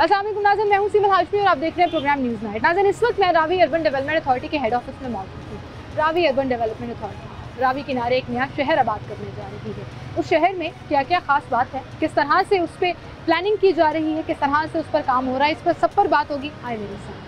अस्सलाम वालेकुम नाज़रीन, मैं हूं सीमा हाशमी और आप देख रहे हैं प्रोग्राम न्यूज़ नाइट। नाज़रीन, इस वक्त मैं रावी अर्बन डेवलपमेंट अथॉरिटी के हेड ऑफिस में मौजूद हूँ। Ravi urban development authority Ravi किनारे एक नया शहर आबाद करने जा रही है। उस शहर में क्या क्या खास बात है, किस तरह से उस पर प्लानिंग की जा रही है, किस तरह से उस पर काम हो रहा है, इस पर सब पर बात होगी। आए मेरे साथ।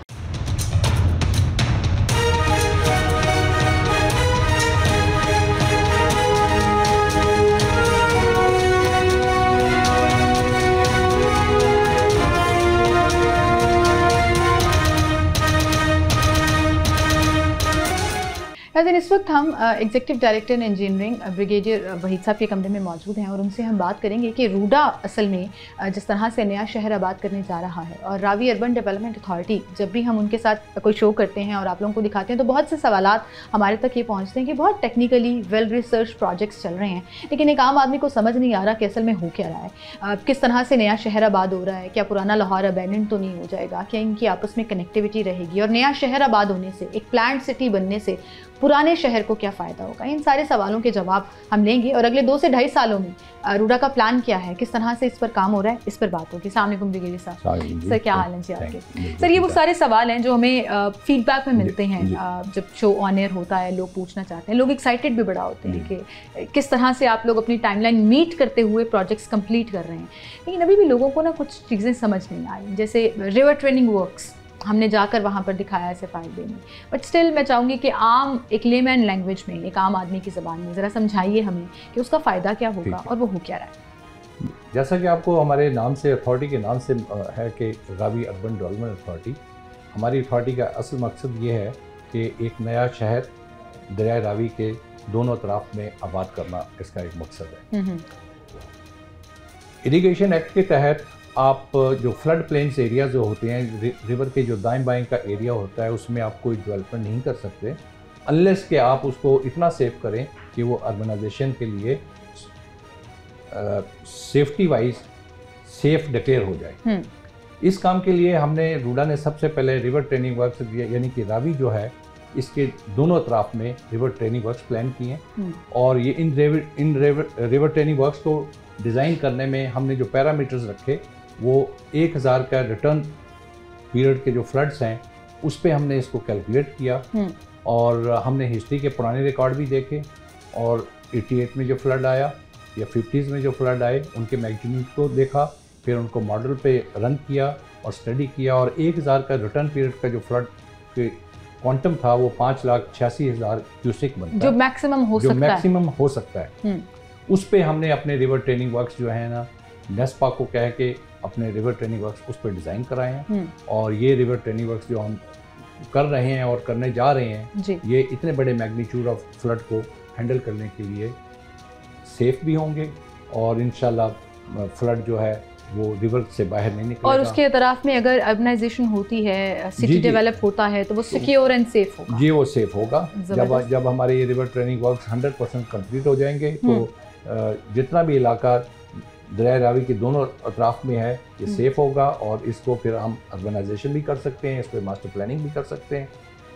इस वक्त हम executive director in engineering brigadier Waheed साहब के कमरे में मौजूद हैं और उनसे हम बात करेंगे कि रूडा असल में जिस तरह से नया शहर आबाद करने जा रहा है और रावी अर्बन डेवलपमेंट अथॉरिटी, जब भी हम उनके साथ कोई शो करते हैं और आप लोगों को दिखाते हैं तो बहुत से सवालात हमारे तक ये पहुँचते हैं कि बहुत टेक्निकली वेल रिसर्च प्रोजेक्ट्स चल रहे हैं, लेकिन एक आम आदमी को समझ नहीं आ रहा कि असल में हो क्या रहा है, किस तरह से नया शहर आबाद हो रहा है, क्या पुराना लाहौर अबैंडन तो नहीं हो जाएगा, क्या इनकी आपस में कनेक्टिविटी रहेगी और नया शहर आबाद होने से, एक प्लान्ड सिटी बनने से पुराने शहर को क्या फ़ायदा होगा। इन सारे सवालों के जवाब हम लेंगे और अगले 2 से ढाई सालों में रूडा का प्लान क्या है, किस तरह से इस पर काम हो रहा है, इस पर बात होगी। अस्सलाम वालेकुम ब्रिगेडियर साहब। सर क्या हाल है जी आपके? सर ये वो सारे सवाल हैं जो हमें फीडबैक में मिलते हैं जब शो ऑन एयर होता है, लोग पूछना चाहते हैं, लोग एक्साइटेड भी बड़ा होते हैं कि किस तरह से आप लोग अपनी टाइमलाइन मीट करते हुए प्रोजेक्ट्स कंप्लीट कर रहे हैं। लेकिन अभी भी लोगों को ना कुछ चीज़ें समझ नहीं आई, जैसे रिवर ट्रेनिंग वर्क्स हमने जाकर वहाँ पर दिखाया ऐसे फायदे में, बट स्टिल मैं चाहूँगी कि आम एक लेमैन लैंग्वेज में, एक आम आदमी की ज़बान में ज़रा समझाइए हमें कि उसका फ़ायदा क्या होगा और वो हो क्या रहा है। जैसा कि आपको हमारे नाम से, अथॉरिटी के नाम से है कि रावी अर्बन डेवलपमेंट अथॉरिटी, हमारी अथॉरिटी का असल मकसद ये है कि एक नया शहर दरिया रावी के दोनों तरफ में आबाद करना इसका एक मकसद है। इरिगेशन एक्ट के तहत आप जो फ्लड प्लेन्स एरिया जो होते हैं, रिवर के जो दाएं बाएं का एरिया होता है, उसमें आप कोई डेवलपमेंट नहीं कर सकते अनलेस कि आप उसको इतना सेव करें कि वो अर्बनाइजेशन के लिए सेफ्टी वाइज सेफ डिक्लेयर हो जाए। इस काम के लिए हमने रूडा ने सबसे पहले रिवर ट्रेनिंग वर्क्स यानी कि रावी जो है इसके दोनों तरफ में रिवर ट्रेनिंग वर्क्स प्लान किए हैं और ये इन रिवर ट्रेनिंग वर्क्स को डिज़ाइन करने में हमने जो पैरामीटर्स रखे वो 1000 का रिटर्न पीरियड के जो फ्लड्स हैं उस पे हमने इसको कैलकुलेट किया और हमने हिस्ट्री के पुराने रिकॉर्ड भी देखे और 88 में जो फ्लड आया या 50s में जो फ्लड आए उनके मैग्नीट्यूड को देखा, फिर उनको मॉडल पे रन किया और स्टडी किया और 1000 का रिटर्न पीरियड का जो फ्लड के क्वांटम था वो 5,86,000 क्यूसेक बनता है, जो मैक्सिमम हो सकता है। उस पे हमने अपने रिवर ट्रेनिंग वर्क्स जो है ना नेस्पा को कह के अपने रिवर ट्रेनिंग वर्क्स उस पर डिज़ाइन कराए हैं और ये रिवर ट्रेनिंग वर्क्स जो हम कर रहे हैं और करने जा रहे हैं ये इतने बड़े मैग्नीट्यूड ऑफ फ्लड को हैंडल करने के लिए सेफ भी होंगे और इंशाल्लाह फ्लड जो है वो रिवर से बाहर नहीं निकलेगा। और उसके अतराफ में अगर अर्बनाइजेशन होती है, सिटी डेवलप होता है तो वो सिक्योर एंड सेफ होगा। जी वो सेफ होगा। जब हमारे ये रिवर ट्रेनिंग वर्क्स 100% कंप्लीट हो जाएंगे तो जितना भी इलाका दरिया रावी के दोनों अतराफ में है ये सेफ होगा और इसको फिर हम अर्बनाइजेशन भी कर सकते हैं, इस पर मास्टर प्लानिंग भी कर सकते हैं।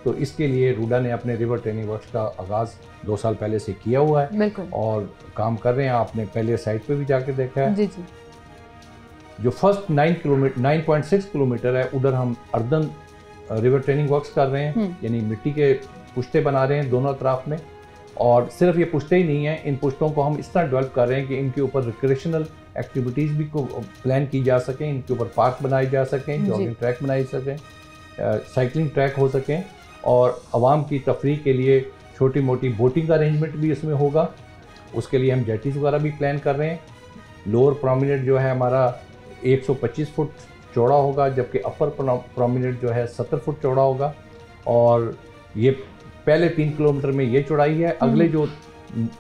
तो इसके लिए रूडा ने अपने रिवर ट्रेनिंग वर्क्स का आगाज़ 2 साल पहले से किया हुआ है और काम कर रहे हैं। आपने पहले साइट पे भी जाके देखा है। जी। जो फर्स्ट 9.6 किलोमीटर है उधर हम अर्दन रिवर ट्रेनिंग वर्क्स कर रहे हैं, यानी मिट्टी के पुश्ते बना रहे हैं दोनों तरफ में और सिर्फ ये पुश्ते ही नहीं हैं, इन पुश्तों को हम इस तरह डेवलप कर रहे हैं कि इनके ऊपर रिक्रिएशनल एक्टिविटीज़ भी को प्लान की जा सकें, इनके ऊपर पार्क बनाए जा सकें, जॉगिंग ट्रैक बनाए सकें, साइकिलिंग ट्रैक हो सकें और आवाम की तफरीह के लिए छोटी मोटी बोटिंग का अरेंजमेंट भी इसमें होगा। उसके लिए हम जेटीज़ वगैरह भी प्लान कर रहे हैं। लोअर प्रोमिनेंट जो है हमारा 125 फुट चौड़ा होगा जबकि अपर प्रोमिनेंट जो है 70 फुट चौड़ा होगा और ये पहले 3 किलोमीटर में ये चौड़ाई है। अगले जो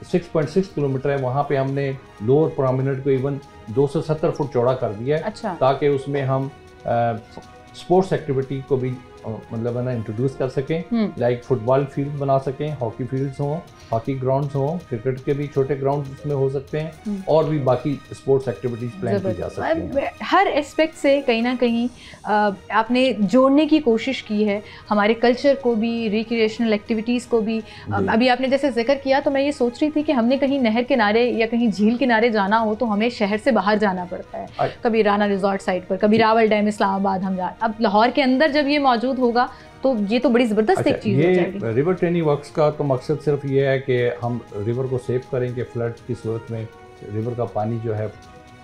6.6 किलोमीटर है वहाँ पे हमने लोअर प्रोमिनेंट को इवन 270 फुट चौड़ा कर दिया है। अच्छा। ताकि उसमें हम स्पोर्ट्स एक्टिविटी को भी मतलब है ना इंट्रोड्यूस कर सकें, लाइक फुटबॉल फील्ड बना सकें, हॉकी फील्ड्स हों, हॉकी ग्राउंड्स हों, क्रिकेट के भी छोटे ग्राउंड उसमें हो सकते हैं, और भी बाकी स्पोर्ट्स एक्टिविटीज प्लान की जा सकती हैं। हर एस्पेक्ट से कहीं ना कहीं आपने जोड़ने की कोशिश की है हमारे कल्चर को भी, रिक्रिएशनल एक्टिविटीज़ को भी। अभी आपने जैसे जिक्र किया तो मैं ये सोच रही थी कि हमने कहीं नहर किनारे या कहीं झील किनारे जाना हो तो हमें शहर से बाहर जाना पड़ता है, कभी राना रिजॉर्ट साइड पर, कभी रावल डैम इस्लामाबाद हम जा। अब लाहौर के अंदर जब ये मौजूद होगा तो ये तो बड़ी ज़बरदस्त एक चीज़ हो जाएगी। रिवर ट्रेनिंग वर्क्स का तो मकसद सिर्फ ये है कि हम रिवर को सेव करेंगे, फ्लड की सूरत में रिवर का पानी जो है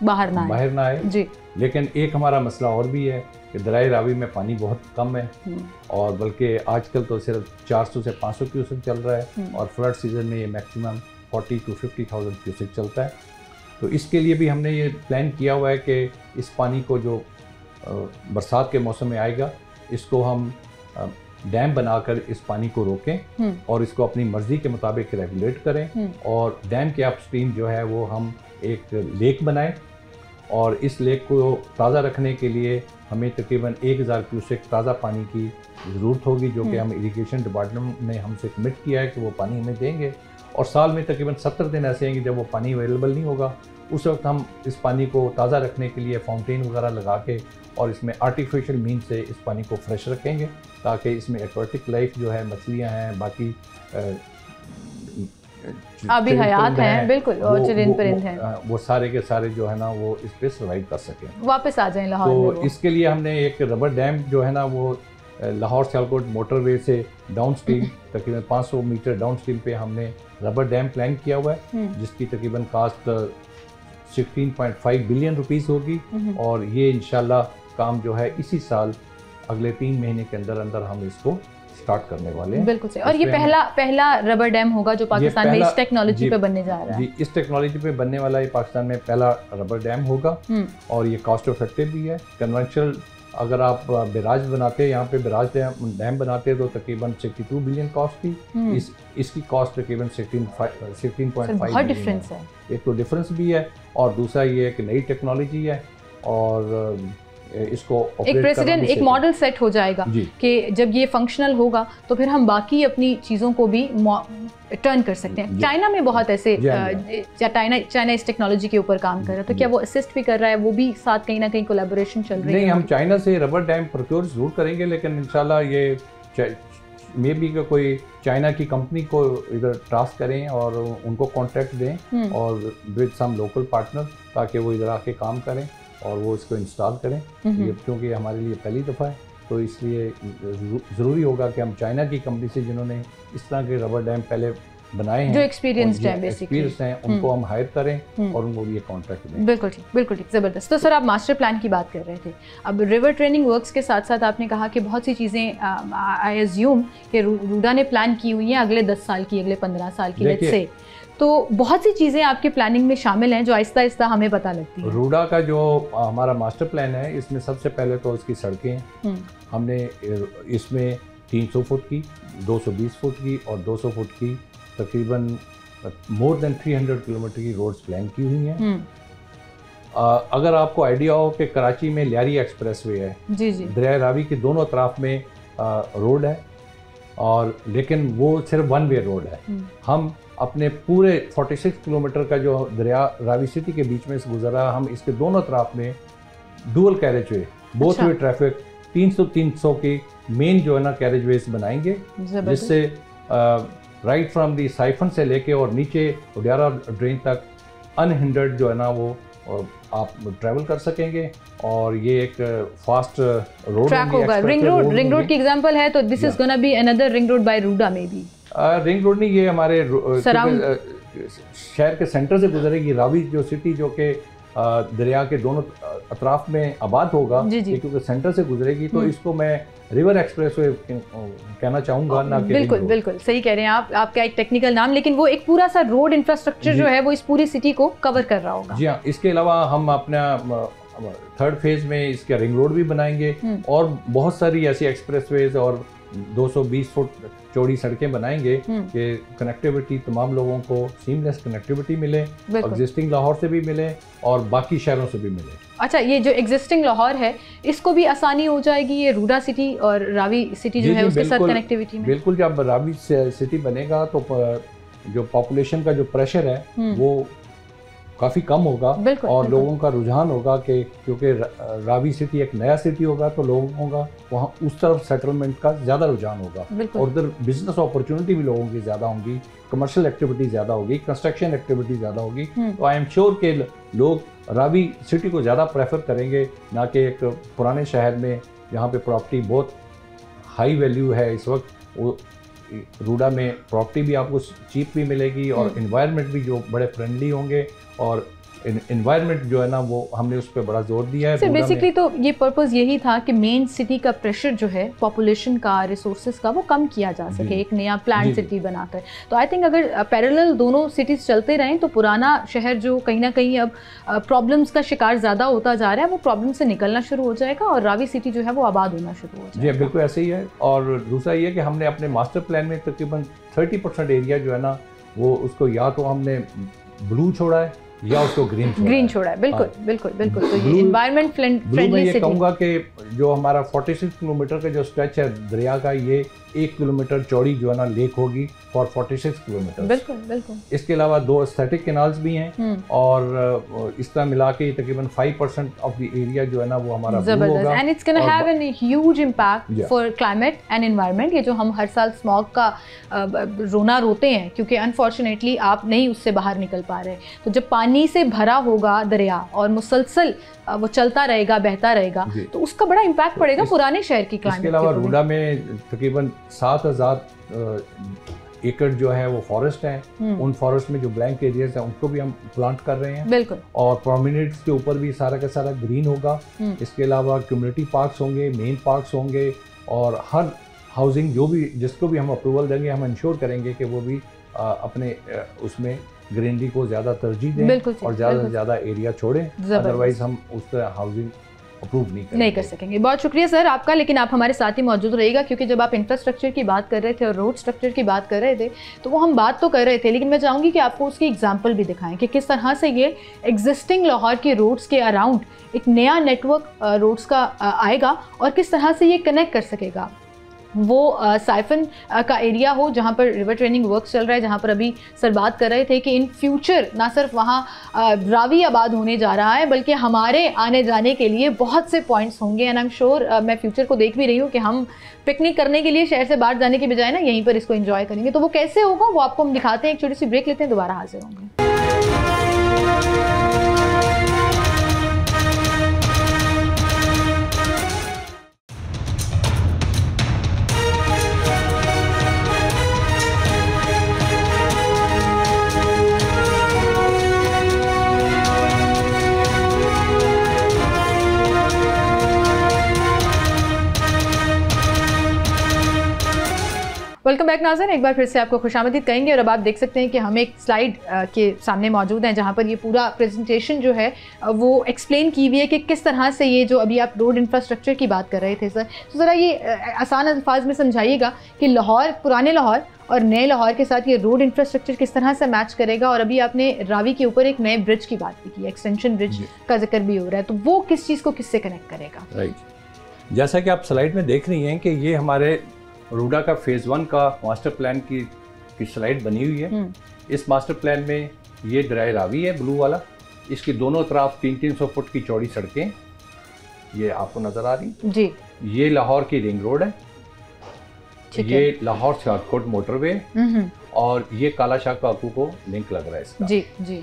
बाहर ना आए जी। लेकिन एक हमारा मसला और भी है कि दरिया रावी में पानी बहुत कम है, और बल्कि आजकल तो सिर्फ 400 से 500 क्यूसेक चल रहा है, और फ्लड सीजन में ये मैक्सिमम 40 to 50,000 क्यूसेक चलता है। तो इसके लिए भी हमने ये प्लान किया हुआ है कि इस पानी को जो बरसात के मौसम में आएगा इसको हम डैम बनाकर इस पानी को रोकें और इसको अपनी मर्जी के मुताबिक रेगुलेट करें, और डैम के अपस्ट्रीम जो है वो हम एक लेक बनाएं, और इस लेक को ताज़ा रखने के लिए हमें तकरीबन 1000 क्यूसेक ताज़ा पानी की ज़रूरत होगी, जो कि हम इरिगेशन डिपार्टमेंट ने हमसे कमिट किया है कि वो पानी हमें देंगे। और साल में तकरीबन 70 दिन ऐसे हैं कि जब वो पानी अवेलेबल नहीं होगा, उस वक्त हम इस पानी को ताज़ा रखने के लिए फाउंटेन वगैरह लगा के और इसमें आर्टिफिशियल मीन से इस पानी को फ्रेश रखेंगे, ताकि इसमें एक्वाटिक लाइफ जो है, मछलियाँ हैं, बाकी अभी हयात हैं, बिल्कुल, और चरिंद परिंद हैं, वो सारे के सारे जो है ना वो इस पे सर्वाइव कर सकें, वापस आ जाएं लाहौर। तो इसके लिए हमने एक रबर डैम जो है ना वो लाहौर सियालकोट मोटरवे से डाउन स्ट्रीम तकरीबन 500 मीटर डाउन स्ट्रीम पे हमने रबर डैम प्लान किया हुआ है, जिसकी तकरीबन कास्ट 16.5 बिलियन रुपीस होगी, और ये इंशाल्लाह काम जो है इसी साल अगले 3 महीने के अंदर अंदर हम इसको स्टार्ट करने वाले हैं। बिल्कुल सही। और ये पहला रबर डैम होगा जो पाकिस्तान में इस टेक्नोलॉजी पे बनने जा रहा है। इस टेक्नोलॉजी पे बनने वाला ये पाकिस्तान में पहला रबर डैम होगा, और ये कॉस्ट इफेक्टिव भी है। कन्वेंशनल अगर आप बिराज बनाते हैं, यहाँ पे बिराज डैम बनाते हैं तो तकरीबन 62 बिलियन कॉस्ट थी, इसकी कॉस्ट तकरीबन 16.5 बहुत डिफरेंस है। एक तो डिफरेंस भी है, और दूसरा ये एक नई टेक्नोलॉजी है, और इसको एक प्रेसिडेंट एक मॉडल सेट हो जाएगा कि जब ये फंक्शनल होगा तो फिर हम बाकी अपनी चीज़ों को भी टर्न कर सकते हैं। चाइना में बहुत ऐसे चाइना इस टेक्नोलॉजी के ऊपर काम कर रहा है, तो क्या वो असिस्ट भी कर रहा है, वो भी साथ कहीं ना कहीं कोलैबोरेशन चल रही है? नहीं, हम चाइना से रबर डैम प्रोक्योर जरूर करेंगे, लेकिन इंशाल्लाह ये मे बी का कोई चाइना की कंपनी को इधर टास्क करें और उनको कॉन्ट्रैक्ट दें, और विद सम लोकल पार्टनर, ताकि वो इधर आके काम करें और वो इसको इंस्टॉल करें, क्योंकि हमारे लिए पहली दफ़ा है, तो इसलिए ज़रूरी होगा कि हम चाइना की कंपनी से जिन्होंने इस तरह के रबर डैम पहले बनाए हैं, जो एक्सपीरियंस्ड हैं, उनको हम हायर करें और उनको ये कॉन्ट्रैक्ट दें। बिल्कुल ठीक, बिल्कुल ठीक, ज़बरदस्त। तो सर, आप मास्टर प्लान की बात कर रहे थे, अब रिवर ट्रेनिंग वर्क्स के साथ साथ आपने कहा कि बहुत सी चीज़ें आई एज्यूम कि रूडा ने प्लान की हुई हैं अगले 10 साल की, अगले 15 साल की, लेट्स से, तो बहुत सी चीज़ें आपके प्लानिंग में शामिल हैं जो आहिस्ता आहिस्ता हमें पता लगती है। रूडा का जो हमारा मास्टर प्लान है, इसमें सबसे पहले तो इसकी सड़कें, हमने इसमें 300 फुट की, 220 फुट की और 200 फुट की तकरीबन मोर देन 300 किलोमीटर की रोड्स प्लान की हुई हैं। अगर आपको आइडिया हो कि कराची में लियारी एक्सप्रेसवे है, दरिया रावी के दोनों तरफ में रोड है, और लेकिन वो सिर्फ वन वे रोड है। हम अपने पूरे 46 किलोमीटर का जो दरिया रावी सिटी के बीच में से गुजरा, हम इसके दोनों तरफ में dual carriage way, both way traffic 300 की मेन जो है ना कैरेज वेज बनाएंगे, जिससे राइट फ्रॉम दी साइफन से लेके और नीचे उडियारा ड्रेन तक अनहिंडर्ड जो है ना वो आप ट्रैवल कर सकेंगे, और ये एक फास्ट रोड होगा। रिंग रोड की एग्जांपल है, तो this is gonna be another ring road by RUDA में भी। रिंग रोड नहीं, ये हमारे शहर के सेंटर से गुजरेगी। रावी जो सिटी जो कि दरिया के दोनों अतराफ में आबाद होगा, क्योंकि सेंटर से गुजरेगी, तो इसको मैं रिवर एक्सप्रेसवे कहना चाहूँगा ना कि बिल्कुल बिल्कुल सही कह रहे हैं आप, आपका एक टेक्निकल नाम, लेकिन वो एक पूरा सा रोड इंफ्रास्ट्रक्चर जो है वो इस पूरी सिटी को कवर कर रहा होगा। जी हाँ, इसके अलावा हम अपना थर्ड फेज में इसका रिंग रोड भी बनाएंगे, और बहुत सारी ऐसी एक्सप्रेसवेज और 220 फुट चौड़ी सड़कें बनाएंगे कि कनेक्टिविटी तमाम लोगों को सीमलेस कनेक्टिविटी मिले, एग्जिस्टिंग लाहौर से भी मिले और बाकी शहरों से भी मिले। अच्छा, ये जो एग्जिस्टिंग लाहौर है इसको भी आसानी हो जाएगी ये रूडा सिटी और रावी सिटी जो है उसके साथ कनेक्टिविटी में? बिल्कुल, जब रावी सिटी बनेगा तो जो पॉपुलेशन का जो प्रेशर है वो काफ़ी कम होगा और लोगों का रुझान होगा कि क्योंकि रावी सिटी एक नया सिटी होगा तो लोगों का वहाँ उस तरफ सेटलमेंट का ज़्यादा रुझान होगा और उधर बिजनेस अपॉर्चुनिटी भी लोगों की ज़्यादा होंगी, कमर्शियल एक्टिविटी ज़्यादा होगी, कंस्ट्रक्शन एक्टिविटी ज़्यादा होगी। तो आई एम श्योर कि लोग रावी सिटी को ज़्यादा प्रेफर करेंगे ना कि एक पुराने शहर में जहाँ पे प्रॉपर्टी बहुत हाई वैल्यू है इस वक्त। वो रूडा में प्रॉपर्टी भी आपको चीप भी मिलेगी और इन्वायरमेंट भी जो बड़े फ्रेंडली होंगे और इन्वायरमेंट जो है ना वो हमने उस पर बड़ा जोर दिया है। सर बेसिकली तो ये पर्पस यही था कि मेन सिटी का प्रेशर जो है पॉपुलेशन का, रिसोर्सेज का, वो कम किया जा सके एक नया प्लान सिटी बनाकर। तो आई थिंक अगर पैरेलल दोनों सिटीज़ चलते रहें तो पुराना शहर जो कहीं ना कहीं अब प्रॉब्लम्स का शिकार ज़्यादा होता जा रहा है वो प्रॉब्लम से निकलना शुरू हो जाएगा और रावी सिटी जो है वो आबाद होना शुरू हो जाएगा। जी बिल्कुल ऐसे ही है। और दूसरा ये कि हमने अपने मास्टर प्लान में तकरीबन 30% एरिया जो है ना वो उसको या तो हमने ब्लू छोड़ा है या उसको ग्रीन छोड़ा है। बिल्कुल बिल्कुल बिल्कुल। तो ये एनवायरमेंट फ्रेंडली मैं ये कहूँगा कि जो हमारा 46 किलोमीटर का जो स्ट्रेच है दरिया का, ये 1 किलोमीटर चौड़ी जो है ना लेक होगी फॉर 46 किलोमीटर। बिल्कुल बिल्कुल। इसके अलावा 2 एस्थेटिक कैनाल्स भी हैं और इस तरह मिला के तकरीबन 5% ऑफ द एरिया जो है ना वो हमारा ब्लू होगा and it's gonna have an huge impact for climate and environment. ये जो हम हर साल स्मॉग का रोना रोते हैं क्योंकि अनफॉर्चुनेटली आप नहीं उससे बाहर निकल पा रहे, तो जब पानी से भरा होगा दरिया और मुसलसल वो चलता रहेगा, बहता रहेगा, तो उसका बड़ा इम्पैक्ट पड़ेगा पुराने शहर की क्लाइमेट। इसके अलावा रूडा में तकरीबन 7000 एकड़ जो है वो फॉरेस्ट है। उन फॉरेस्ट में जो ब्लैंक एरियाज हैं उनको भी हम प्लांट कर रहे हैं। बिल्कुल। और प्रोमिनेंट्स के ऊपर भी सारा का सारा ग्रीन होगा। इसके अलावा कम्युनिटी पार्क्स होंगे, मेन पार्क्स होंगे और हर हाउसिंग जो भी जिसको भी हम अप्रूवल देंगे हम इंश्योर करेंगे कि वो भी अपने उसमें ग्रीनरी को ज़्यादा तरजीह दें और ज़्यादा से ज़्यादा एरिया छोड़ें, अदरवाइज हम उस तरह हाउसिंग अप्रूव नहीं कर सकेंगे। बहुत शुक्रिया सर आपका, लेकिन आप हमारे साथ ही मौजूद रहिएगा क्योंकि जब आप इंफ्रास्ट्रक्चर की बात कर रहे थे और रोड स्ट्रक्चर की बात कर रहे थे तो वो हम बात तो कर रहे थे, लेकिन मैं चाहूँगी कि आपको उसकी एग्जांपल भी दिखाएं कि किस तरह से ये एग्जिस्टिंग लाहौर के रोड्स के अराउंड एक नया नेटवर्क रोड्स का आएगा और किस तरह से ये कनेक्ट कर सकेगा वो साइफन का एरिया हो जहाँ पर रिवर ट्रेनिंग वर्क चल रहा है, जहाँ पर अभी सर बात कर रहे थे कि इन फ्यूचर ना सिर्फ वहाँ रावी आबाद होने जा रहा है बल्कि हमारे आने जाने के लिए बहुत से पॉइंट्स होंगे। एंड आई एम श्योर मैं फ्यूचर को देख भी रही हूँ कि हम पिकनिक करने के लिए शहर से बाहर जाने के बजाय ना यहीं पर इसको एंजॉय करेंगे। तो वो कैसे होगा वो आपको हम दिखाते हैं। एक छोटी सी ब्रेक लेते हैं, दोबारा हाजिर होंगे। वेलकम बैक नाज़रीन, एक बार फिर से आपको खुशामदीद कहेंगे। और अब आप देख सकते हैं कि हम एक स्लाइड के सामने मौजूद हैं जहां पर ये पूरा प्रेजेंटेशन जो है वो एक्सप्लेन की हुई है कि किस तरह से ये जो अभी आप रोड इंफ्रास्ट्रक्चर की बात कर रहे थे सर, तो ज़रा ये आसान अल्फाज में समझाइएगा कि लाहौर, पुराने लाहौर और नए लाहौर के साथ ये रोड इंफ्रास्ट्रक्चर किस तरह से मैच करेगा। और अभी आपने रावी के ऊपर एक नए ब्रिज की बात भी की, एक्सटेंशन ब्रिज का जिक्र भी हो रहा है, तो वो किस चीज़ को किससे कनेक्ट करेगा? राइट, जैसा कि आप स्लाइड में देख रही हैं कि ये हमारे रूडा का फेज़ 1 का मास्टर प्लान की स्लाइड बनी हुई है। इस मास्टर प्लान में ये दरिया रावी है ब्लू वाला, इसकी दोनों तरफ 300-300 फुट की चौड़ी सड़कें ये आपको नज़र आ रही जी। ये लाहौर की रिंग रोड है, ये लाहौर सियालकोट मोटरवे और ये काला शाह काकू को लिंक लग रहा है इसका। जी जी।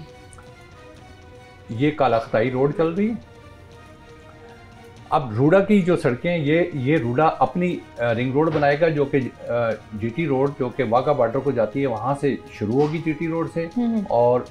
ये कालाख्ताई रोड चल रही है। अब रूडा की जो सड़कें ये रूडा अपनी रिंग रोड बनाएगा जो कि जीटी रोड जो कि वाघा बॉर्डर को जाती है वहाँ से शुरू होगी जीटी रोड से और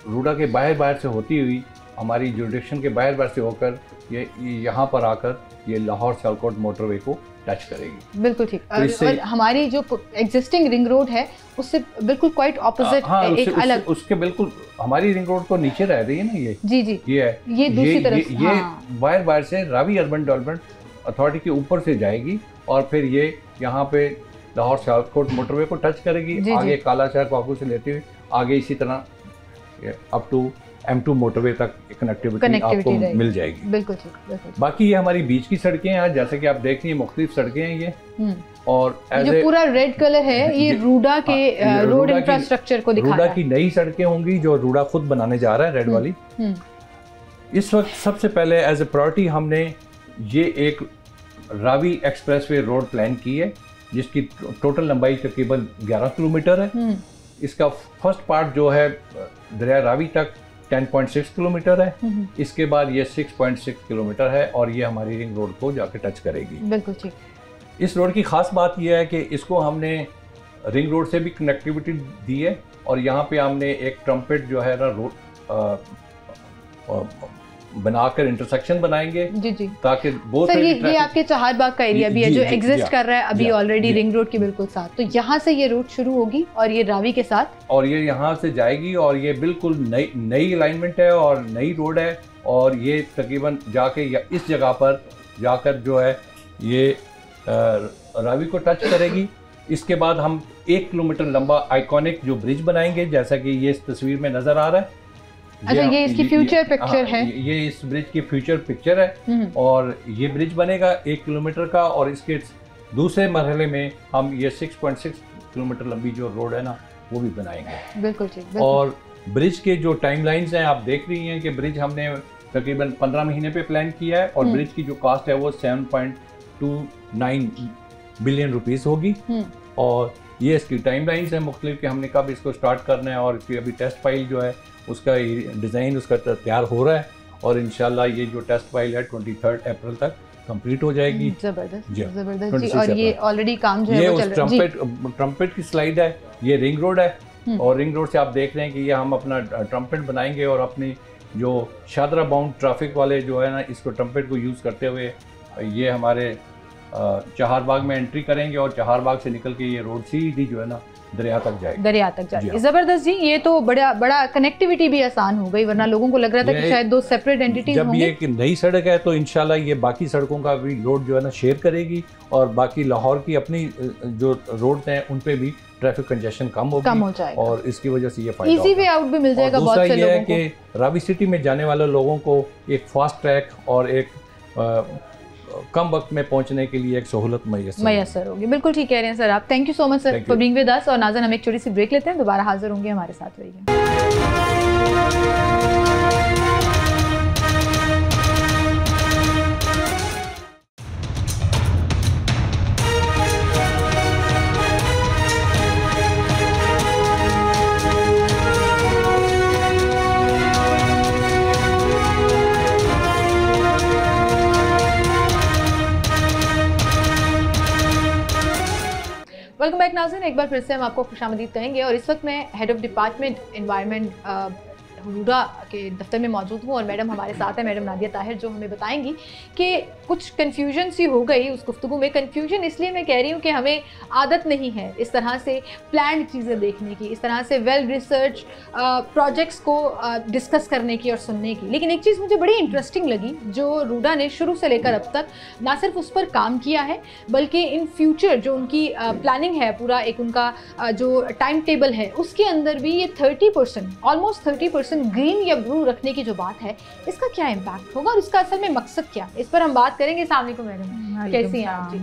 रूडा के बाहर से होती हुई हमारी जुरिडिक्शन के बाहर से होकर ये यहाँ पर आकर ये लाहौर सियालकोट मोटरवे को टच करेगी। बिल्कुल ठीक। और हमारी जो एग्जिस्टिंग रिंग रोड है उससे बिल्कुल क्वाइट ऑपोजिट एक अलग उसके बिल्कुल हमारी रिंग रोड तो नीचे रह रही है ना ये। जी जी। ये है ये दूसरी तरफ ये बाहर से रावी अर्बन डेवलपमेंट अथॉरिटी के ऊपर से जाएगी और फिर ये यहाँ पे लाहौर सियालकोट मोटरवे को टच करेगी, आगे काला शहर काकू से लेते हुए आगे इसी तरह अप टू M2 मोटरवे तक कनेक्टिविटी आपको मिल जाएगी। बिल्कुल ठीक। बाकी ये हमारी बीच की सड़कें हैं, जैसे कि आप देख रही हैं मुख्तलिफ सड़कें हैं ये, और जो पूरा रेड कलर है ये रूडा के रोड इंफ्रास्ट्रक्चर को दिखा रहा है। रूडा की नई सड़कें होंगी जो रूडा खुद बनाने जा रहा है, रेड वाली। इस वक्त सबसे पहले एज ए प्रायोरिटी हमने ये एक रावी एक्सप्रेसवे रोड प्लान की है जिसकी टोटल लंबाई तकरीबन 11 किलोमीटर है। इसका फर्स्ट पार्ट जो है दरिया रावी तक 10.6 किलोमीटर है, इसके बाद ये 6.6 किलोमीटर है और ये हमारी रिंग रोड को जाके टच करेगी। बिल्कुल ठीक। इस रोड की खास बात यह है कि इसको हमने रिंग रोड से भी कनेक्टिविटी दी है और यहाँ पे हमने एक ट्रम्पेट जो है ना रोड बनाकर इंटरसेक्शन बनाएंगे जी ताकि बहुत सर ये आपके चहारबाग का एरिया भी है जो एग्जिस्ट कर रहा है अभी ऑलरेडी रिंग रोड के बिल्कुल साथ, तो यहाँ से ये रूट शुरू होगी और ये रावी के साथ और ये यहाँ से जाएगी और ये बिल्कुल नई अलाइनमेंट है और नई रोड है और ये तकरीबन जाके इस जगह पर जाकर जो है ये रावी को टच करेगी। इसके बाद हम 1 किलोमीटर लंबा आइकॉनिक जो ब्रिज बनाएंगे जैसा कि ये इस तस्वीर में नजर आ रहा है। अच्छा ये इसकी फ्यूचर पिक्चर है, ये इस ब्रिज की फ्यूचर पिक्चर है और ये ब्रिज बनेगा 1 किलोमीटर का और इसके दूसरे मरहले में हम ये 6.6 किलोमीटर लंबी जो रोड है ना वो भी बनाएंगे। बिल्कुल ठीक। और ब्रिज के जो टाइमलाइंस हैं आप देख रही हैं कि ब्रिज हमने तकरीबन 15 महीने पे प्लान किया है और ब्रिज की जो कास्ट है वो 7.29 बिलियन रुपीस होगी और ये इसकी टाइमलाइंस है मुख्तलिफ कि हमने कब इसको स्टार्ट करना है और इसकी अभी टेस्ट फाइल जो है उसका डिज़ाइन उसका तैयार हो रहा है और इंशाल्लाह ये जो टेस्ट फाइल है 23 अप्रैल तक कंप्लीट हो जाएगी। जबरदस्त जी। और ये ऑलरेडी काम जो है वो चल रहा है। ट्रम्पेट की स्लाइड है, ये रिंग रोड है और रिंग रोड से आप देख रहे हैं कि ये हम अपना ट्रम्पेट बनाएंगे और अपनी जो शादरा बाउंड ट्रैफिक वाले जो है ना इसको ट्रम्पेट को यूज़ करते हुए ये हमारे चहारबाग में एंट्री करेंगे और चहारबाग से निकल के ये रोड सीधी जो है ना दरिया तक जाएगी। जबरदस्त जी, ये तो बड़ा कनेक्टिविटी भी आसान हो गई, वरना लोगों को लग रहा था कि शायद दो सेपरेट एंटिटीज होंगी। जब ये एक नई सड़क है तो इंशाल्लाह ये बाकी सड़कों का भी लोड जो है ना शेयर करेगी और बाकी लाहौर की अपनी जो रोड हैं उन पे भी ट्रैफिक कंजेशन कम हो जाएगा और इसकी वजह से ये फायदा इजी वे आउट भी मिल जाएगा बहुत से लोगों को। कि रावी सिटी में जाने वाले लोगों को एक फास्ट ट्रैक और एक कम वक्त में पहुंचने के लिए एक सहूलत मैसर होगी। बिल्कुल ठीक कह रहे हैं सर आप। Thank you so much sir for being with us. और नाज़रीन हम एक छोटी सी ब्रेक लेते हैं, दोबारा हाजिर होंगे, हमारे साथ रहिए। वेलकम बैक नाज़रीन, एक बार फिर से हम आपको खुशामदीद कहेंगे और इस वक्त मैं head of department environment RUDA के दफ्तर में मौजूद हूँ और मैडम हमारे साथ है, मैडम नादिया ताहिर, जो हमें बताएंगी कि कुछ कन्फ्यूजन सी हो गई उस गुफ्तगू में। कन्फ्यूजन इसलिए मैं कह रही हूँ कि हमें आदत नहीं है इस तरह से प्लान्ड चीज़ें देखने की, इस तरह से वेल रिसर्च प्रोजेक्ट्स को डिस्कस करने की और सुनने की। लेकिन एक चीज़ मुझे बड़ी इंटरेस्टिंग लगी जो रूडा ने शुरू से लेकर अब तक ना सिर्फ उस पर काम किया है बल्कि इन फ्यूचर जो उनकी प्लानिंग है, पूरा एक उनका जो टाइम टेबल है उसके अंदर भी ये 30% ऑलमोस्ट 30% ग्रीन या ब्लू रखने की जो बात है, इसका क्या इम्पैक्ट होगा और इसका असल में मकसद क्या, इस पर हम बात करेंगे। अस्सलाम वालेकुम मैडम, कैसी हैं आप जी?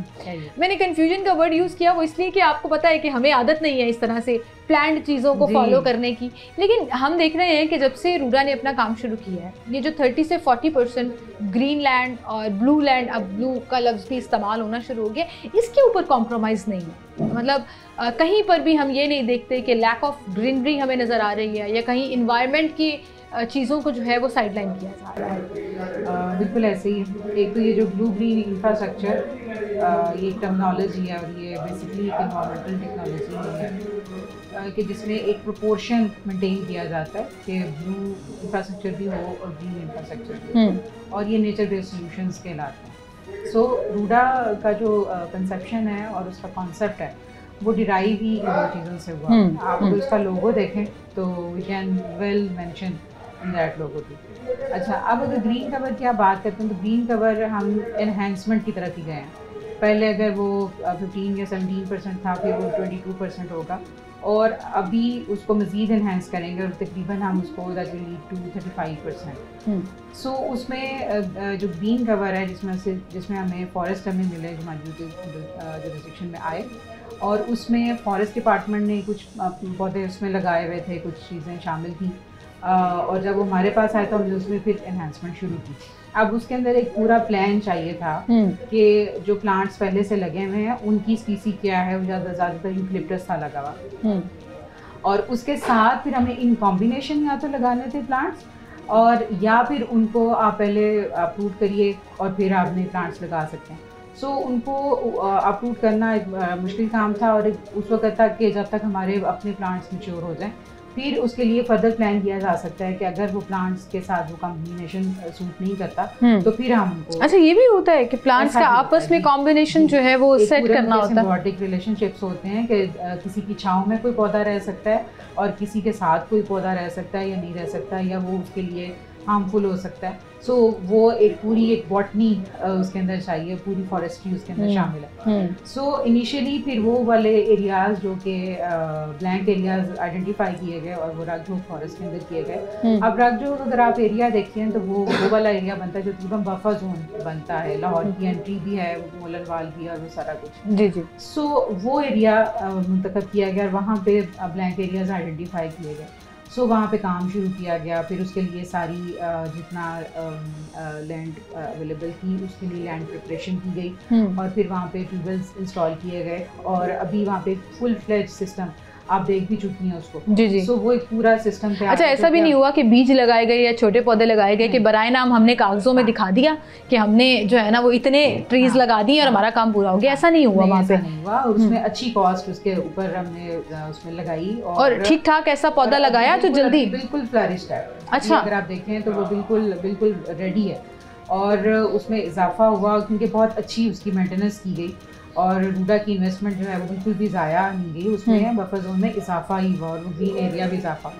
मैंने कन्फ्यूजन का वर्ड यूज़ किया वो इसलिए कि आपको पता है कि हमें आदत नहीं है इस तरह से प्लान्ड चीज़ों को फॉलो करने की, लेकिन हम देख रहे हैं कि जब से रूडा ने अपना काम शुरू किया है ये जो 30 से 40% ग्रीन लैंड और ब्लू लैंड, अब ब्लू का लफ्ज़ भी इस्तेमाल होना शुरू हो गया, इसके ऊपर कॉम्प्रोमाइज़ नहीं है। मतलब कहीं पर भी हम ये नहीं देखते कि लैक ऑफ ग्रीनरी हमें नज़र आ रही है या कहीं इन्वायरमेंट की चीज़ों को जो है वो साइडलाइन किया जा रहा है। बिल्कुल ऐसे ही है। एक तो ये जो ब्लू ग्रीन इंफ्रास्ट्रक्चर ये टर्मिनोलॉजी है और ये बेसिकली एक इन्वायरमेंटल टेक्नोलॉजी है कि जिसमें एक प्रोपोर्शन मेंटेन किया जाता है कि ब्लू इंफ्रास्ट्रक्चर भी हो और ग्रीन इंफ्रास्ट्रक्चर भी हो और ये नेचर बेस्ड सॉल्यूशंस कहलाते हैं। सो रूडा का जो कंसेप्शन है और उसका कॉन्सेप्ट है वो डिराइव ही इन दो चीज़ों से हुआ। आप अगर उसका लोगो देखें तो we can well mention that logo too. अच्छा, अब अगर ग्रीन कवर की आप बात करते हैं तो ग्रीन कवर हम एनहेंसमेंट की तरफ ही गए हैं। पहले अगर वो 15 या 17% था, फिर वो 22% होगा, और अभी उसको मज़ीद इन्हेंस करेंगे और तकरीबन हम उसको दैट विल लीड टू 35%। सो उसमें जो ग्रीन कवर है जिसमें हमें फॉरेस्ट हमें मिले, जो हमारी जुरिसडिक्शन में आए, और उसमें फॉरेस्ट डिपार्टमेंट ने कुछ पौधे उसमें लगाए हुए थे, कुछ चीज़ें शामिल थी, और जब वो हमारे पास आया तो हमने उसमें फिर एनहांसमेंट शुरू की। अब उसके अंदर एक पूरा प्लान चाहिए था कि जो प्लांट्स पहले से लगे हुए हैं उनकी स्पीसी क्या है, ज़्यादातर यूकलिप्टस था लगा हुआ, और उसके साथ फिर हमें इन कॉम्बिनेशन या तो लगाने थे प्लांट्स, और या फिर उनको आप पहले अप्रूव करिए और फिर आपने प्लांट्स लगा सकते हैं। सो उनको अप्रूव करना एक मुश्किल काम था, और उस वक्त तक कि जब तक हमारे अपने प्लांट्स मैच्योर हो जाएं, फिर उसके लिए फर्दर प्लान किया जा सकता है कि अगर वो प्लांट्स के साथ वो कॉम्बिनेशन सूट नहीं करता तो फिर हम उनको। अच्छा, ये भी होता है कि प्लांट्स का आपस में कॉम्बिनेशन जो है वो सेट करना होता है। सिम्बायोटिक रिलेशनशिप्स होते हैं कि किसी की छांव में कोई पौधा रह सकता है और किसी के साथ कोई पौधा रह सकता है या नहीं रह सकता, या वो उसके लिए हार्मफुल हो सकता है। सो वो एक बॉटनी उसके अंदर चाहिए, पूरी फॉरेस्ट्री उसके अंदर शामिल है। सो इनिशियली फिर वो वाले एरियाज जो कि ब्लैंक एरियाज आइडेंटिफाई किए गए और वो रागजोग फॉरेस्ट के अंदर किए गए। अब रागजोग अगर आप एरिया देखिए तो वो वाला एरिया बनता है जो तकरीबन बफर जोन बनता है, लाहौर की एंट्री भी है, मोलनवाल भी है और वो सारा कुछ। जी जी। सो वो एरिया मुंतखब किया गया और वहाँ पे ब्लैंक एरियाज आइडेंटिफाई किए गए। सो वहाँ पे काम शुरू किया गया। फिर उसके लिए सारी जितना लैंड अवेलेबल थी उसके लिए लैंड प्रिपरेशन की गई, और फिर वहाँ पे ट्यूबवेल्स इंस्टॉल किए गए, और अभी वहाँ पे फुल फ्लेज सिस्टम आप देख भी चुकी हैं उसको। जी जी। सो वो एक पूरा सिस्टम पे। अच्छा, ऐसा भी नहीं हुआ कि बीज लगाए गए या छोटे पौधे लगाए गए कि बराए नाम हमने कागजों में दिखा दिया कि हमने जो है ना वो इतने ट्रीज लगा दिए और हमारा काम पूरा हो गया? ऐसा नहीं हुआ वहाँ पे? नहीं हुआ, और उसमें अच्छी कॉस्ट उसके ऊपर हमने उसमें लगाई, और ठीक ठाक ऐसा पौधा लगाया जो जल्दी बिल्कुल फ्लरिश्ड है। अच्छा, अगर आप देखें तो वो बिल्कुल रेडी है, और उसमें इजाफा हुआ क्योंकि बहुत अच्छी उसकी मेंटेनेंस की गई, और रूडा की इन्वेस्टमेंट जो है वो बिल्कुल भी ज़ाया नहीं गई, उसमें बफर जोन में इजाफा ही हुआ और वो ग्रीन एरिया भी इजाफा।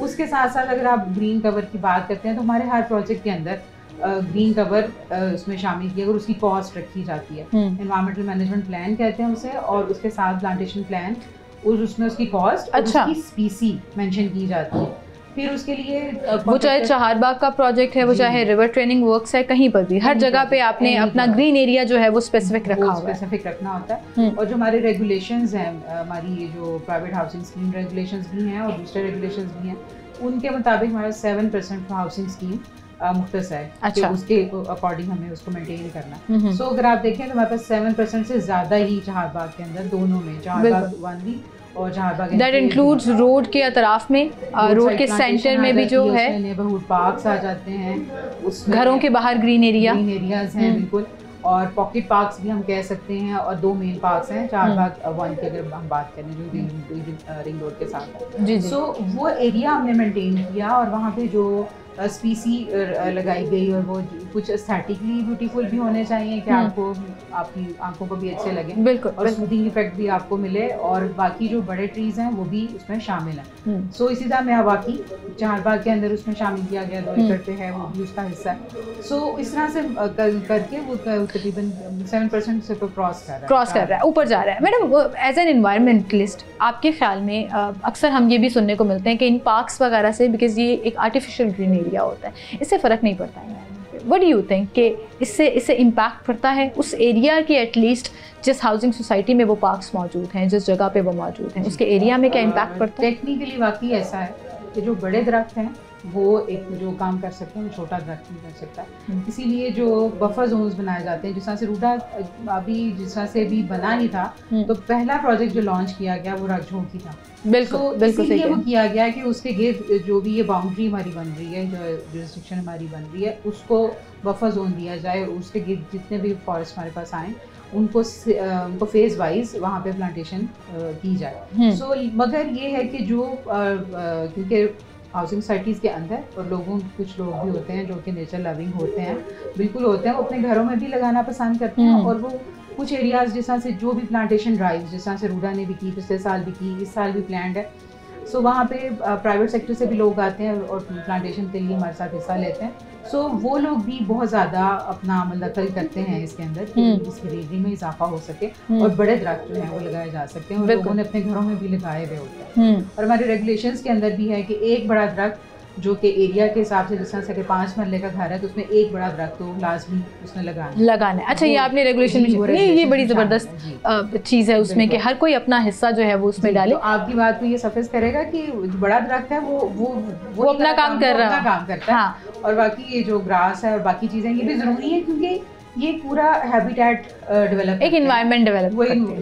उसके साथ साथ अगर आप ग्रीन कवर की बात करते हैं तो हमारे हर प्रोजेक्ट के अंदर ग्रीन कवर उसमें शामिल किया और उसकी कॉस्ट रखी जाती है। एनवायरमेंटल मैनेजमेंट प्लान कहते हैं उसे, और उसके साथ प्लांटेशन प्लान, और उसमें उसकी कॉस्ट और उसकी स्पीसी मेंशन की जाती है। फिर उसके लिए वो चाहे चहारबाग का प्रोजेक्ट है, वो चाहे रिवर ट्रेनिंग वर्क्स है, कहीं पर भी हर जगह पे आपने अपना ग्रीन एरिया जो है वो स्पेसिफिक रखा हुआ है, स्पेसिफिक रखना होता है। और जो हमारे रेगुलेशंस हैं, हमारी ये जो प्राइवेट हाउसिंग स्कीम रेगुलेशंस भी हैं और दूसरे रेगुलेशंस भी हैं, उनके मुताबिक हमारा 7% हाउसिंग स्कीम मुख्तस है। अच्छा। उसके अकॉर्डिंग हमें उसको मेंटेन करना। सो अगर आप देखें तो हमारे पास 7% से ज़्यादा ही चहारबाग के अंदर, दोनों में, चहारबाग 1 भी और जहारबाग, दैट इंक्लूड्स रोड के अतराफ में, रोड के सेंटर में भी जो है नेबरहुड पार्क्स आ जाते हैं, उसमें घरों के बाहर ग्रीन एरियाज हैं बिल्कुल, और पॉकेट पार्क्स भी हम कह सकते हैं, और 2 मेन पार्क्स हैं चहारबाग 1 की अगर हम बात करें जो रिंग रोड के साथ है। सो वो एरिया हमने मेंटेन किया, और वहाँ पे जो स्पीसी लगाई गई, और वो कुछ एस्थेटिकली ब्यूटीफुल भी होने चाहिए कि आपको आपकी आंखों को भी अच्छे लगे, बिल्कुल, और स्मूथिंग इफेक्ट भी आपको मिले, और बाकी जो बड़े ट्रीज हैं वो भी उसमें शामिल हैं। सो इसी तरह मेवाकी चहारबाग के अंदर उसमें शामिल किया गया, 2 एकड़ पे है, वो भी उसका हिस्सा है। सो इस तरह से करके वो तकरीबन 7% से तो क्रॉस कर रहा है, ऊपर जा रहा है। मैडम, एज एन एनवायरमेंटलिस्ट आपके ख्याल में अक्सर हम ये भी सुनने को मिलते हैं कि इन पार्क्स वगैरह से, बिकॉज ये एक आर्टिफिशियल ग्रीन एरिया होता है, इससे फ़र्क नहीं पड़ता है? व्हाट डू यू थिंक कि इससे इम्पैक्ट पड़ता है उस एरिया के, एटलीस्ट जिस हाउसिंग सोसाइटी में वो पार्क्स मौजूद हैं, जिस जगह पे वो मौजूद हैं, उसके एरिया में क्या इम्पैक्ट पड़ता है? टेक्निकली वाकई ऐसा है कि जो बड़े दरख्त हैं वो एक जो काम कर सकते हैं वो छोटा दरख्त नहीं कर सकता। इसीलिए जो बफर जोन्स बनाए जाते हैं, जिस तरह से रूडा अभी जिस तरह से भी बना ही था, तो पहला प्रोजेक्ट जो लॉन्च किया गया वो रागजोग की था। बिल्कुल, इसीलिए वो किया गया कि उसके गिर्द जो भी ये बाउंड्री हमारी बन रही है, जो जुरिसडिक्शन हमारी बन रही है, उसको बफर जोन दिया जाए, और उसके गिर्द जितने भी फॉरेस्ट हमारे पास आए उनको फेज वाइज वहाँ पे प्लांटेशन की जाए। सो मगर ये है कि जो क्योंकि हाउसिंग सोसाइटीज़ के अंदर और कुछ लोग भी होते हैं जो कि नेचर लविंग होते हैं, बिल्कुल होते हैं, वो अपने घरों में भी लगाना पसंद करते हैं, और वो कुछ एरियाज़ जिस तरह से जो भी प्लांटेशन ड्राइव जिस तरह से रूडा ने भी की, पिछले साल भी की, इस साल भी प्लान्ड है। सो वहाँ पे प्राइवेट सेक्टर से भी लोग आते हैं और प्लांटेशन के लिए हमारे साथ हिस्सा लेते हैं। सो वो लोग भी बहुत ज़्यादा अपना अमल दखल करते हैं इसके अंदर कि इसकी रेंजिंग में इजाफा हो सके और बड़े दरख्त जो हैं वो लगाए जा सकते हैं, और लोगों ने अपने घरों में भी लगाए हुए होते हैं। और हमारे रेगुलेशंस के अंदर भी है कि एक बड़ा दरख्त जो कि एरिया के हिसाब से, जिस तरह से 5 मरले का घर है तो उसमें एक बड़ा दरख्त तो लाजमी उसने लगाना है। अच्छा, ये आपने रेगुलेशन में ये बड़ी ज़बरदस्त चीज़ है उसमें कि हर कोई अपना हिस्सा जो है वो उसमें डाले। तो आपकी बात को ये सफेद करेगा कि बड़ा दरख्त है वो अपना काम कर रहा है, काम करता है, और बाकी ये जो ग्रास है और बाकी चीज़ें ये भी ज़रूरी है क्योंकि ये पूरा हैबिटेट डेवलप, एक इन्वायरमेंट डेवलप,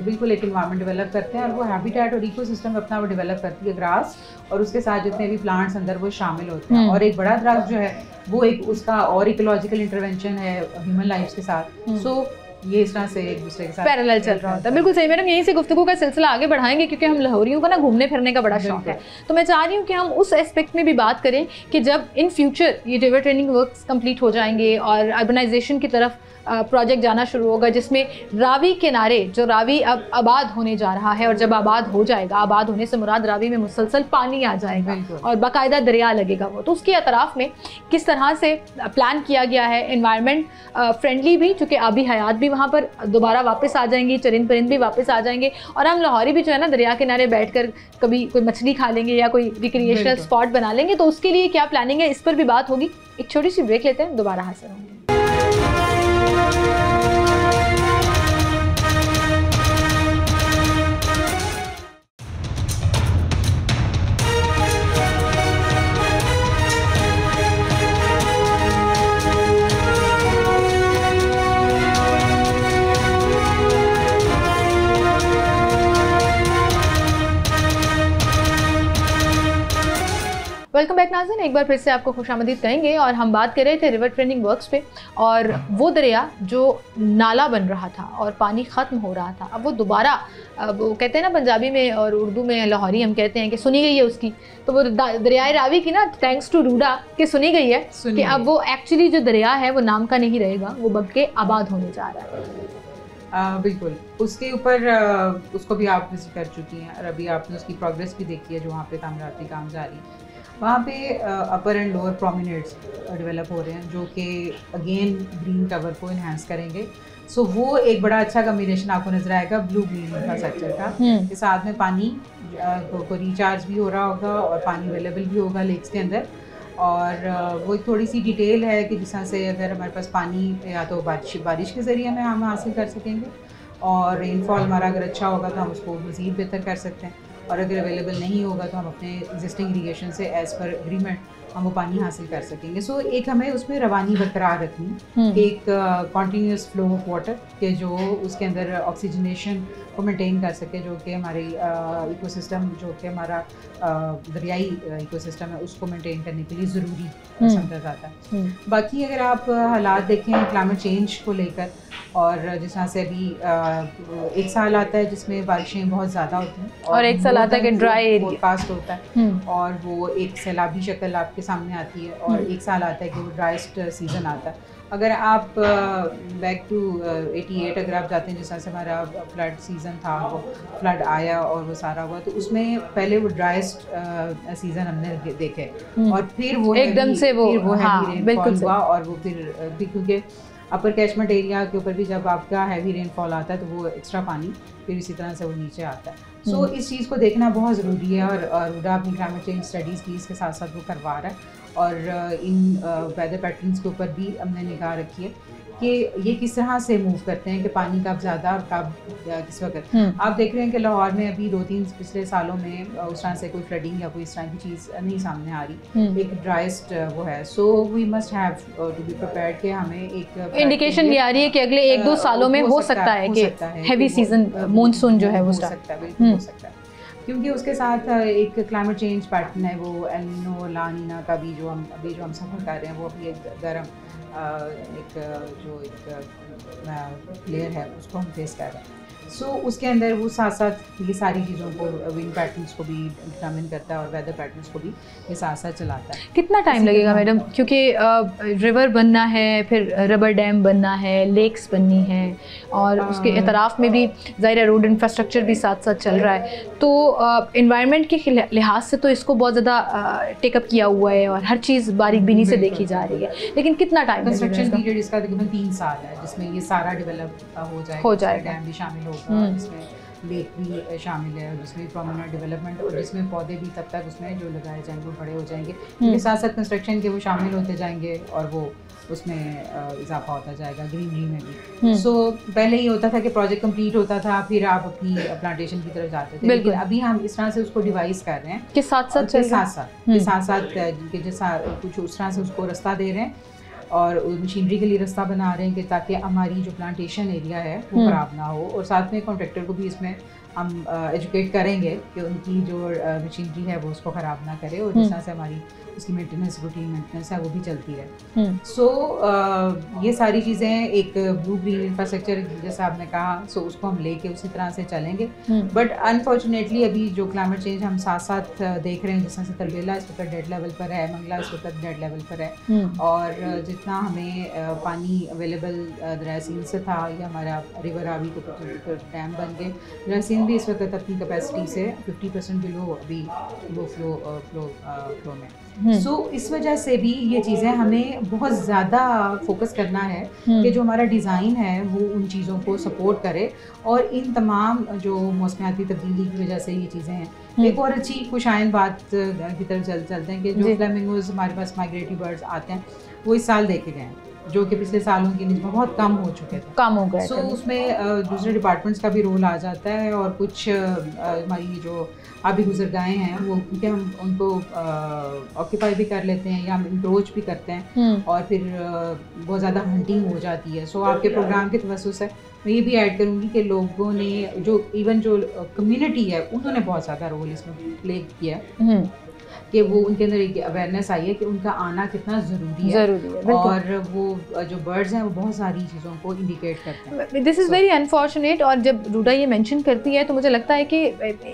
बिल्कुल एक इन्वायरमेंट डेवलप करते हैं, और वो हैबिटेट और इकोसिस्टम अपना वो डेवलप करती है ग्रास, और उसके साथ जितने भी प्लांट्स अंदर वो शामिल होते हैं। और एक बड़ा दरख्त जो है वो एक उसका और इकोलॉजिकल इंटरवेंशन है ह्यूमन लाइफ के साथ। सो ये इस तरह से एक दूसरे के साथ पैरेलल चल रहा होता है। बिल्कुल सही मैडम, यहीं से गुफ्तगू का सिलसिला आगे बढ़ाएंगे क्योंकि हम लाहौरियों का ना घूमने फिरने का बड़ा शौक है। तो मैं चाह रही हूँ कि हम उस एस्पेक्ट में भी बात करें कि जब इन फ्यूचर ये रिवर ट्रेनिंग वर्क्स कंप्लीट हो जाएंगे और अर्बनाइजेशन की तरफ प्रोजेक्ट जाना शुरू होगा, जिसमें रावी किनारे जो रावी अब आबाद होने जा रहा है, और जब आबाद हो जाएगा, आबाद होने से मुराद रावी में मुसलसल पानी आ जाएगा और बाकायदा दरिया लगेगा वो, तो उसके अतराफ़ में किस तरह से प्लान किया गया है, एनवायरनमेंट फ्रेंडली भी, चूँकि आबी हयात भी वहाँ पर दोबारा वापस आ जाएंगी, चरिंद परिंद भी वापस आ जाएंगे, और हम लाहौरी भी जो है ना दरिया किनारे बैठ कर कभी कोई मछली खा लेंगे या कोई रिक्रिएशनल स्पॉट बना लेंगे। तो उसके लिए क्या प्लानिंग है, इस पर भी बात होगी। एक छोटी सी ब्रेक लेते हैं, दोबारा हाजिर होंगे। वेलकम बैक नाज़रीन, एक बार फिर से आपको खुशामदीद कहेंगे। और हम बात कर रहे थे रिवर ट्रेनिंग वर्क्स पे, और वो दरिया जो नाला बन रहा था और पानी ख़त्म हो रहा था, अब वो दोबारा, वो कहते हैं ना पंजाबी में और उर्दू में लाहौरी हम कहते हैं कि सुनी गई है उसकी, तो वो दरियाए रावी की ना थैंक्स टू रूडा कि सुनी गई है कि अब वो एक्चुअली जो दरिया है वो नाम का नहीं रहेगा, वो बल्कि आबाद होने जा रहा है। बिल्कुल, उसके ऊपर उसको भी आप विजिट कर चुकी हैं और अभी आपने उसकी प्रोग्रेस भी देखी है, जो वहाँ पे तामीराती काम जारी है। वहाँ पे अपर एंड लोअर प्रोमिनेट्स डेवलप हो रहे हैं जो कि अगेन ग्रीन कवर को इन्हांस करेंगे। सो वो एक बड़ा अच्छा कम्बिनेशन आपको नजर आएगा ब्लू ग्रीन इंफ्रास्ट्रक्चर का, के साथ में पानी को रिचार्ज भी हो रहा होगा और पानी अवेलेबल भी होगा लेक्स के अंदर। और वो एक थोड़ी सी डिटेल है कि जिस तरह से अगर हमारे पास पानी या तो बारिश के ज़रिए में हम हासिल कर सकेंगे, और रेनफॉल हमारा अगर अच्छा होगा तो हम उसको मज़ीद बेहतर कर सकते हैं, और अगर अवेलेबल नहीं होगा तो हम अपने एग्जिस्टिंग इरीगेशन से एज़ पर एग्रीमेंट हम वो पानी हासिल कर सकेंगे। सो एक हमें उसमें रवानी बरकरार रखनी, एक कॉन्टीन्यूस फ्लो ऑफ वाटर के जो उसके अंदर ऑक्सीजनेशन को मेंटेन कर सके, जो कि हमारी इकोसिस्टम जो कि हमारा दरियाई इकोसिस्टम है उसको मेंटेन करने के लिए ज़रूरी समझा जाता है। बाकी अगर आप हालात देखें क्लाइमेट चेंज को लेकर, और जिस तरह से अभी एक साल आता है जिसमें बारिशें बहुत ज़्यादा होती हैं और एक साल आता है कि ड्राई एरिया फोरकास्ट होता है, और वो एक सैलाबी शक्ल आपके सामने आती है, और एक साल आता है कि वो ड्राइस्ट सीज़न आता है। अगर आप बैक टू 88 अगर आप जाते हैं, जिस तरह से हमारा फ्लड सीज़न था, वो फ्लड आया और वो सारा हुआ, तो उसमें पहले वो ड्राइस्ट सीज़न हमने देखे, और फिर वो एकदम से वो हैवी रेनफॉल हुआ, और वो फिर क्योंकि अपर कैचमेंट एरिया के ऊपर भी जब आपका हैवी रेनफॉल आता है तो वो एक्स्ट्रा पानी फिर इसी तरह से वो नीचे आता है। सो इस चीज़ को देखना बहुत ज़रूरी है, और रूडा अपनी क्लाइमेट चेंज स्टडीज़ भी इसके साथ साथ वो करवा रहा है, और इन वेदर पैटर्न्स के ऊपर भी हमने निगाह रखी है कि ये किस तरह से मूव करते हैं कि पानी कब ज़्यादा और कब किस वक्त। आप देख रहे हैं कि लाहौर में अभी 2-3 पिछले सालों में उस तरह से कोई फ्लडिंग या कोई इस तरह की चीज़ नहीं सामने आ रही, एक ड्राइस्ट वो है। So we must have to be prepared कि हमें एक इंडिकेशन ये आ रही है कि अगले 1-2 सालों में हो सकता है कि हैवी सीजन मानसून जो है वो हो सकता है, बिल्कुल हो सकता है, क्योंकि उसके साथ एक क्लाइमेट चेंज पैटर्न है, वो एल नीनो ला नीना का भी जो हम सफ़र कर रहे हैं वो अभी एक गर्म लेयर है उसको हम फेस कर रहे हैं। सो उसके अंदर वो साथ साथ ये सारी चीज़ों को, विंड पैटर्न्स को भी डिटरमिन करता है और वेदर पैटर्न्स को भी ये साथ साथ चलाता है। कितना टाइम लगेगा मैडम, क्योंकि रिवर बनना है, फिर रबर डैम बनना है, लेक्स बननी है और उसके इतराफ़ में भी ज़ाहिर रोड इंफ्रास्ट्रक्चर भी साथ साथ चल रहा है, तो इन्वायरमेंट के लिहाज से तो इसको बहुत ज़्यादा टेकअप किया हुआ है और हर चीज़ बारीक बीनी से देखी जा रही है, लेकिन कितना टाइम कंस्ट्रक्शन पीरियड इसका तकरीबन 3 साल है, जिसमें ये सारा डेवलप हो जाएगा। डैम भी शामिल होगा, जिसमें लेक भी शामिल है, जिसमें प्रोमेनेंट डेवलपमेंट और जिसमें पौधे भी तब तक उसमें जो लगाए जाएंगे वो बड़े हो जाएंगे, उनके साथ साथ कंस्ट्रक्शन के वो शामिल होते जाएंगे और वो उसमें इजाफा होता जाएगा ग्रीनरी में भी। सो पहले ये होता था कि प्रोजेक्ट कंप्लीट होता था फिर आप अपनी प्लांटेशन की तरफ जाते थे, लेकिन अभी हम इस तरह से उसको डिवाइस कर रहे हैं कि साथ साथ कुछ उस तरह से उसको रास्ता दे रहे हैं और मशीनरी के लिए रास्ता बना रहे हैं कि ताकि हमारी जो प्लांटेशन एरिया है वो ख़राब ना हो, और साथ में कॉन्ट्रैक्टर को भी इसमें हम एजुकेट करेंगे कि उनकी जो मशीनरी है वो उसको ख़राब ना करे और जिस तरह से हमारी उसकी मेंटेनेंस, रूटीन मेंटेनेंस है वो भी चलती रहे। सो ये सारी चीज़ें एक ब्लू ग्रीन इंफ्रास्ट्रक्चर जैसा आपने कहा, सो उसको हम लेके उसी तरह से चलेंगे। बट अनफॉर्चुनेटली अभी जो क्लाइमेट चेंज हम साथ साथ देख रहे हैं, जिस तरह से तरबेला इस वक्त डेड लेवल पर है, मंगला इस वक्त डेड लेवल पर है, और जितना हमें पानी अवेलेबल दरियासीन से था या हमारा रिवर रावी को डैम बन गए, दरियासीन भी इस वक्त अपनी कैपेसिटी से 50% बिलो अभी वो फ्लो में। सो इस वजह से भी ये चीज़ें हमें बहुत ज़्यादा फोकस करना है कि जो हमारा डिज़ाइन है वो उन चीज़ों को सपोर्ट करे, और इन तमाम जो मौसमियाती तब्दीली की वजह से ये चीज़ें हैं। एक और अच्छी खुशाइन बात की तरफ चलते हैं कि जो फ्लेमिंगोज हमारे पास माइग्रेटरी बर्ड्स आते हैं वो इस साल देखे गए हैं, जो कि पिछले सालों की निस्बत बहुत कम हो चुके थे, कम हो गए। सो उसमें दूसरे डिपार्टमेंट्स का भी रोल आ जाता है, और कुछ हमारी जो आबी गुज़रगाहें हैं वो क्योंकि हम उनको ऑक्यूपाई भी कर लेते हैं या हम इंक्रोच भी करते हैं और फिर बहुत ज़्यादा हंटिंग हो जाती है। सो आपके प्रोग्राम के तवज्जुह से मैं ये भी ऐड करूँगी कि लोगों ने जो इवन जो कम्युनिटी है उन्होंने बहुत ज़्यादा रोल इसमें प्ले किया कि वो उनके अंदर एक अवेयरनेस आई है कि उनका आना कितना ज़रूरी है और वो जो बर्ड्स हैं वो बहुत सारी चीज़ों को इंडिकेट करते हैं। दिस इज़ वेरी अनफॉर्चुनेट, और जब रूडा ये मेंशन करती है तो मुझे लगता है कि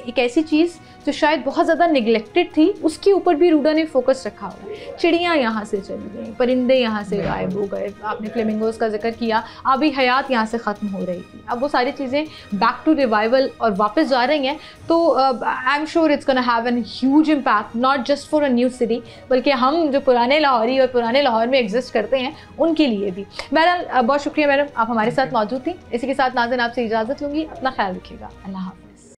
एक ऐसी चीज़ जो शायद बहुत ज़्यादा निगलेक्टेड थी उसके ऊपर भी रूडा ने फोकस रखा हुआ है। चिड़ियाँ यहाँ से चली गई, परिंदे यहाँ से गायब हो गए, आपने फ्लेमिंगोज का जिक्र किया, आबी हयात यहाँ से ख़त्म हो रही थी, अब वो सारी चीज़ें बैक टू रिवाइवल और वापस जा रही हैं, तो I am sure it's gonna have an huge impact not just for a new city, बल्कि हम जो पुराने लाहौरी और पुराने लाहौर में एग्जिस्ट करते हैं उनके लिए भी। बहरहाल बहुत शुक्रिया मैडम, आप हमारे साथ मौजूद थी। इसी के साथ नाज़रीन आपसे इजाज़त लूँगी, अपना ख्याल रखिएगा, अल्लाह हाफ़िज़।